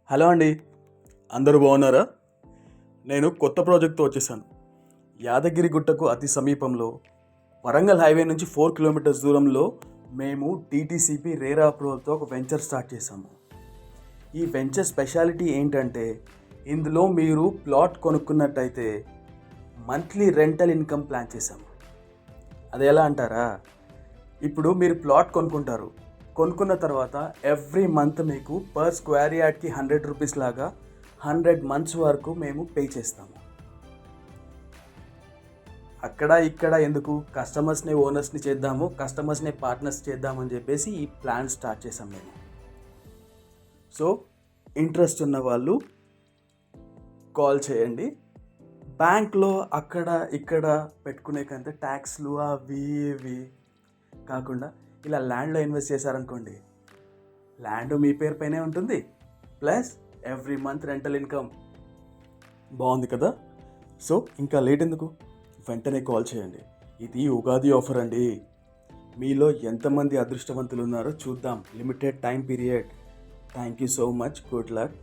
Hello అండి, అందరూ బాగున్నారా? నేను కొత్త ప్రాజెక్ట్తో వచ్చేసాను. యాదగిరి గుట్టకు అతి సమీపంలో వరంగల్ హైవే నుంచి 4 కిలోమీటర్స్ దూరంలో మేము టీటీసీపీ రేరా అప్రూవల్తో ఒక వెంచర్ స్టార్ట్ చేసాము. ఈ వెంచర్ స్పెషాలిటీ ఏంటంటే ఇందులో మీరు ప్లాట్ కొనుక్కున్నట్టయితే మంత్లీ రెంటల్ ఇన్కమ్ ప్లాన్ చేసాము. అది ఎలా అంటారా? ఇప్పుడు మీరు ప్లాట్ కొనుక్కున్న తర్వాత ఎవ్రీ మంత్ మీకు పర్ స్క్వేర్ యార్డ్కి 100 రూపీస్ లాగా 100 మంత్స్ వరకు మేము పే చేస్తాము. అక్కడ ఇక్కడ ఎందుకు, ఓనర్స్ని చేద్దాము, కస్టమర్స్ని పార్ట్నర్స్ చేద్దామని చెప్పేసి ఈ ప్లాన్ స్టార్ట్ చేసాం మేము. సో ఇంట్రెస్ట్ ఉన్న వాళ్ళు కాల్ చేయండి. బ్యాంక్లో అక్కడ ఇక్కడ పెట్టుకునే కంటే ట్యాక్స్లు అవి ఇవి కాకుండా ఇలా ల్యాండ్లో ఇన్వెస్ట్ చేశారనుకోండి, ల్యాండ్ మీ పేరు పైనే ఉంటుంది, plus every month rental income. బాగుంది కదా? సో ఇంకా లేట్ ఎందుకు, వెంటనే కాల్ చేయండి. ఇది ఉగాది ఆఫర్ అండి. మీలో ఎంతమంది అదృష్టవంతులు ఉన్నారో చూద్దాం. Limited time period. Thank you so much. Good luck.